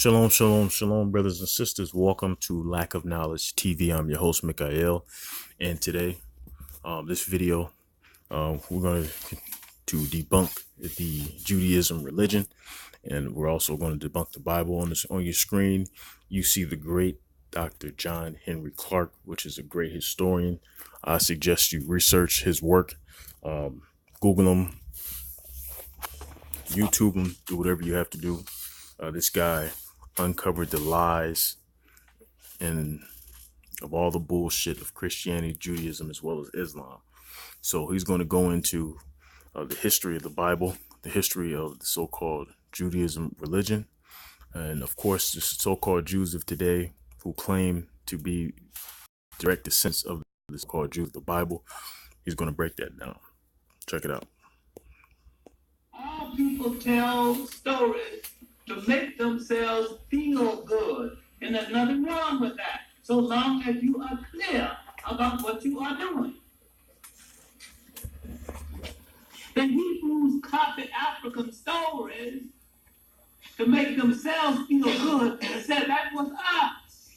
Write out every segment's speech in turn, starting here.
Shalom, shalom, shalom, brothers and sisters. Welcome to Lack of Knowledge TV. I'm your host, Mikael, and today, this video, we're going to debunk the Judaism religion, and we're also going to debunk the Bible. On your screen, you see the great Dr. John Henry Clarke, which is a great historian. I suggest you research his work, Google him, YouTube him, do whatever you have to do. This guy uncovered the lies and of all the bullshit of Christianity, Judaism, as well as Islam. So he's going to go into the history of the Bible, the history of the so-called Judaism religion, and of course the so-called Jews of today who claim to be direct descendants of the so-called Jews of the Bible. He's going to break that down. Check it out. All people tell stories to make themselves feel good, and there's nothing wrong with that, so long as you are clear about what you are doing. The Hebrews copied African stories to make themselves feel good and said that was us.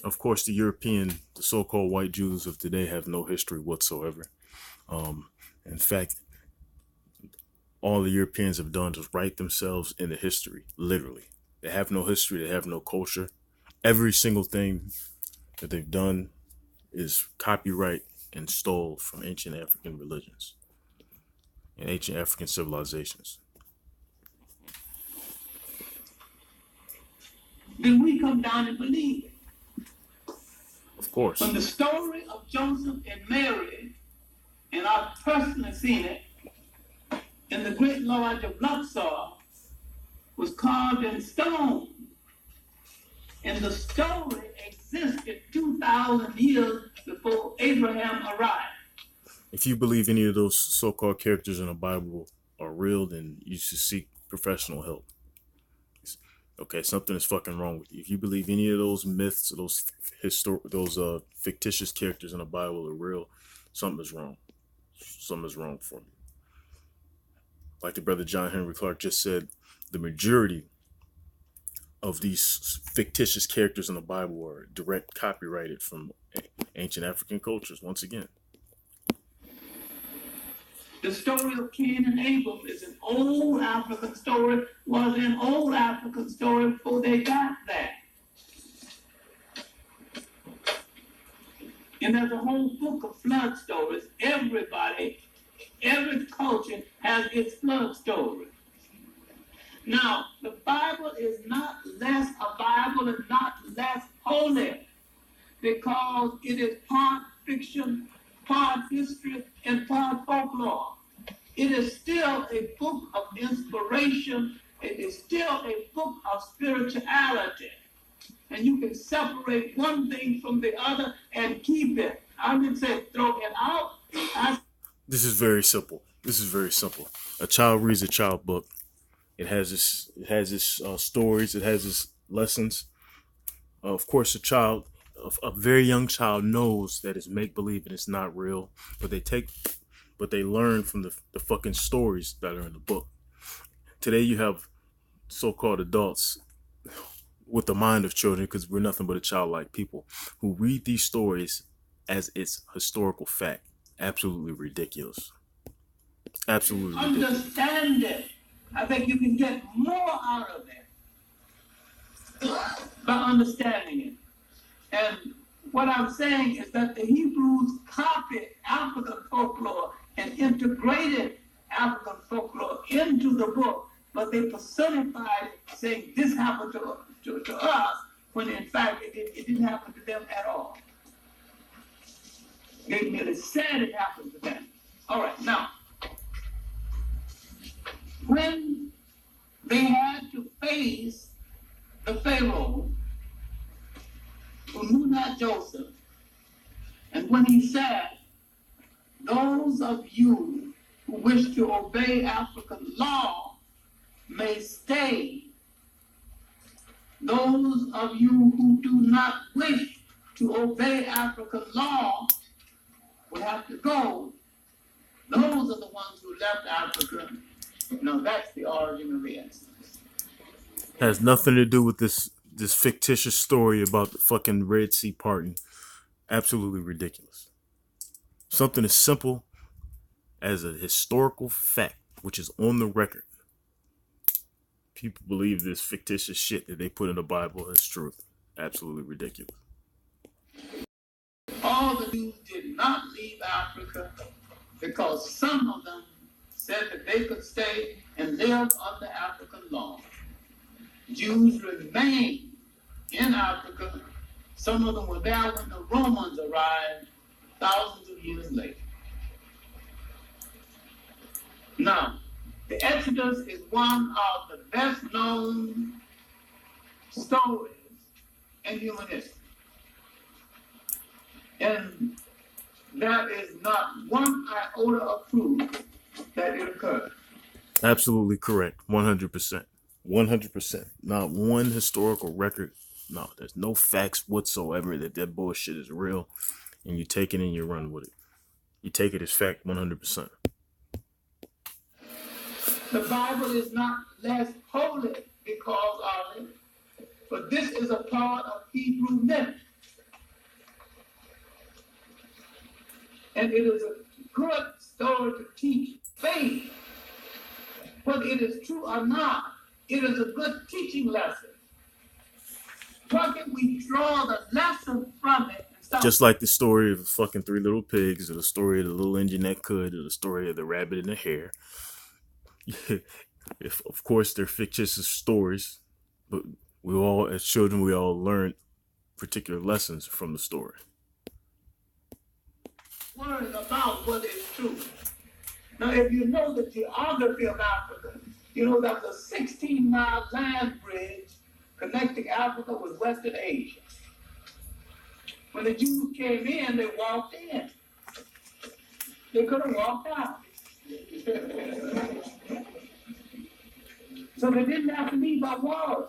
Of course, the so-called white Jews of today have no history whatsoever. In fact, all the Europeans have done is write themselves into history, literally. They have no history, they have no culture. Every single thing that they've done is copyright and stole from ancient African religions and ancient African civilizations. Then we come down and believe it. Of course. From the story of Joseph and Mary, and I've personally seen it, in the Great Lodge of Luxor, was carved in stone. And the story existed 2,000 years before Abraham arrived. If you believe any of those so-called characters in the Bible are real, then you should seek professional help. Okay, something is fucking wrong with you. If you believe any of those myths, those fictitious characters in the Bible are real, something is wrong. Something is wrong for me. Like the brother John Henry Clarke just said, the majority of these fictitious characters in the Bible are direct copyrighted from ancient African cultures, once again. The story of Cain and Abel is an old African story, was an old African story before they got there. And there's a whole book of flood stories. Every culture has its flood story. Now, the Bible is not less a Bible and not less holy, because it is part fiction, part history, and part folklore. It is still a book of inspiration. It is still a book of spirituality. And you can separate one thing from the other and keep it. I didn't say throw it out. This is very simple. A child reads a child book. It has its stories. It has its lessons. Of course, a very young child knows that it's make believe and it's not real. But they learn from the fucking stories that are in the book. Today you have so-called adults with the mind of children, because we're nothing but a childlike people, who read these stories as its historical fact. Absolutely ridiculous. Absolutely ridiculous. Understand it. I think you can get more out of it by understanding it. And what I'm saying is that the Hebrews copied African folklore and integrated African folklore into the book, but they personified it, saying this happened to us, when in fact it didn't happen to them at all. They merely said it happened to them. All right, now, when they had to face the Pharaoh who knew not Joseph, and when he said, those of you who wish to obey African law may stay. Those of you who do not wish to obey African law will have to go. Those are the ones who left Africa. No, that's the origin of the Exodus. Has nothing to do with this fictitious story about the fucking Red Sea parting. Absolutely ridiculous. Something as simple as a historical fact, which is on the record. People believe this fictitious shit that they put in the Bible is truth. Absolutely ridiculous. All the Jews did not leave Africa because some of them said that they could stay and live under African law. Jews remained in Africa. Some of them were there when the Romans arrived thousands of years later. Now, the Exodus is one of the best known stories in human history. And there is not one iota of proof that it occurred. Absolutely correct. 100%. 100%. Not one historical record. No, there's no facts whatsoever that bullshit is real. And you take it and you run with it. You take it as fact 100%. The Bible is not less holy because of it, but this is a part of Hebrew myth. And it is a good story to teach faith. Whether it is true or not, it is a good teaching lesson. What can we draw the lesson from it? Just like the story of the fucking Three Little Pigs, or the story of the little engine that could, or the story of the rabbit and the hare. If, of course, they're fictitious stories, but we all, as children, we all learned particular lessons from the story. Words about what is true. Now, if you know the geography of Africa, you know that's a 16-mile land bridge connecting Africa with Western Asia. When the Jews came in, they walked in. They could have walked out. So they didn't have to leave by water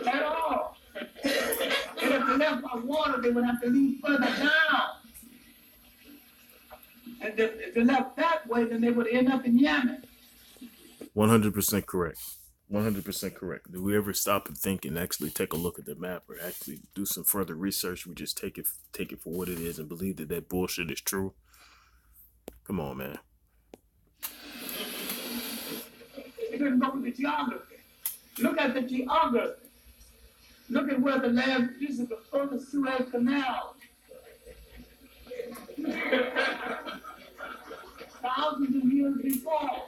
at all. And if they left by water, they would have to leave further down. And if they left that way, then they would end up in Yemen. 100% correct. 100% correct. Do we ever stop and think and actually take a look at the map or actually do some further research? We just take it for what it is and believe that bullshit is true. Come on, man. You didn't go with the geography. Look at the geography. Look at where the land uses the first Suez Canal. Thousands of years before.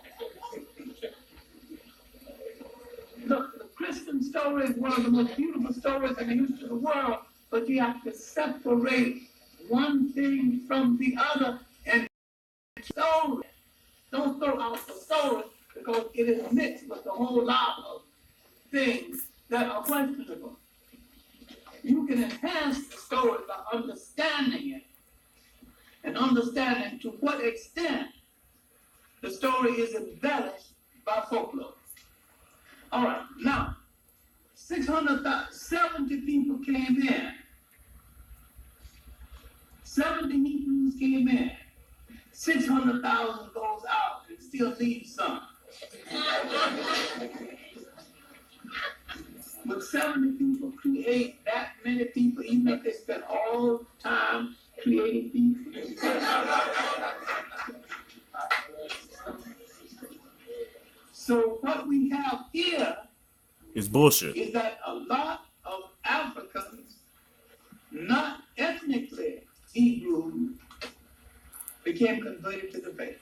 Look, the Christian story is one of the most beautiful stories in the history of the world, but you have to separate one thing from the other and story. Don't throw out the story because it is mixed with a whole lot of things that are questionable. You can enhance the story by understanding it and understanding to what extent the story is embellished by folklore. All right, now, 70 people came in. 70 Hebrews came in. 600,000 goes out and still leaves some. Would 70 people create that many people, even if they spent all time creating people? So what we have here is bullshit. Is that a lot of Africans, not ethnically Hebrew, became converted to the faith.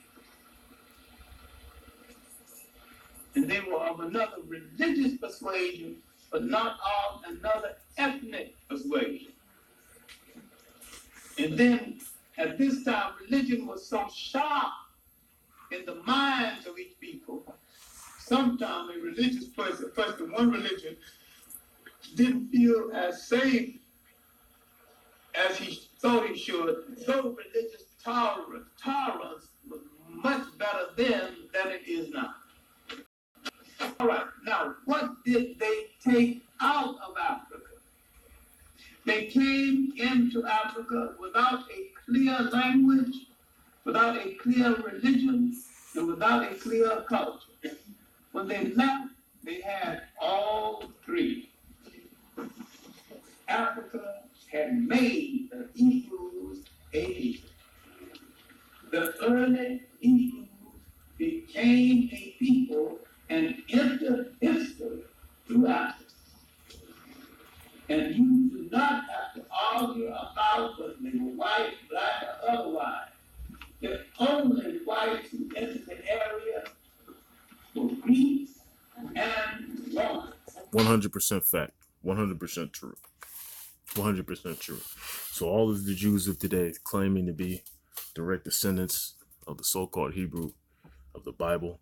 And they were of another religious persuasion, but not of another ethnic persuasion. And then at this time, religion was so sharp in the minds of each people. Sometimes a religious person in one religion didn't feel as safe as he thought he should, though religious tolerance was much better then than it is now. All right, now what did they take out of Africa? They came into Africa without a clear language, without a clear religion, and without a clear culture. When they left, they had 100% fact. 100% true. 100% true. So all of the Jews of today claiming to be direct descendants of the so-called Hebrew of the Bible,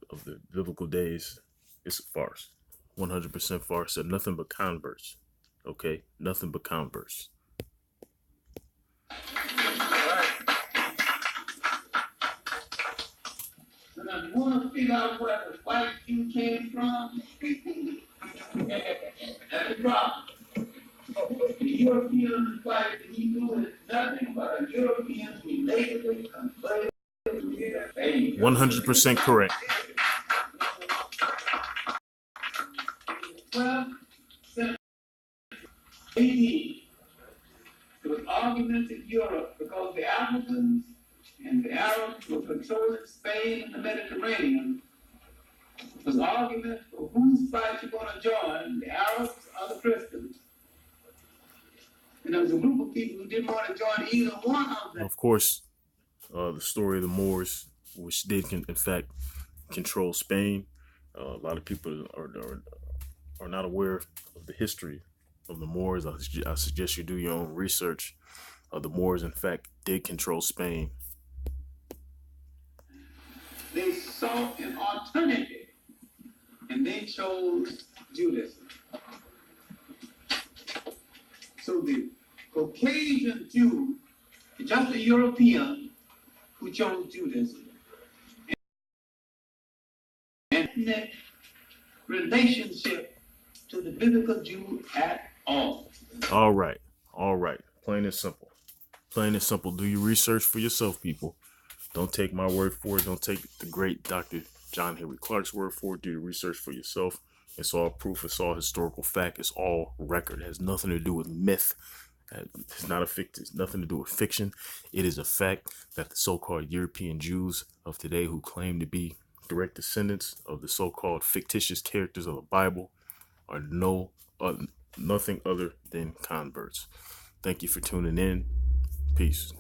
of the biblical days, it's a farce. 100% farce and nothing but converts. Okay? Nothing but converts. So now you want to figure out where the white Jew came from? That's the problem. The European white Hebrew is nothing but a European related converted to their faith. 100% correct. 12th century AD, there was arguments in Europe because the Africans and the Arabs were controlling Spain and the Mediterranean. There was arguments for whose fight you're going to join, the Arabs or the Christians. And there was a group of people who didn't want to join either one of them. Of course, the story of the Moors, which did in fact control Spain. A lot of people are not aware of the history of the Moors. I suggest you do your own research. The Moors, in fact, did control Spain. They saw an alternative, and they chose Judaism. So the Caucasian Jew is just a European who chose Judaism. Ethnic relationship to the biblical Jew at all. All right. Plain and simple. Plain and simple. Do your research for yourself, people. Don't take my word for it. Don't take the great Dr. John Henry Clarke's word for it. Do your research for yourself. It's all proof. It's all historical fact. It's all record. It has nothing to do with myth. It's not a fiction. It's nothing to do with fiction. It is a fact that the so-called European Jews of today who claim to be direct descendants of the so-called fictitious characters of the Bible are nothing other than converts. Thank you for tuning in. Peace.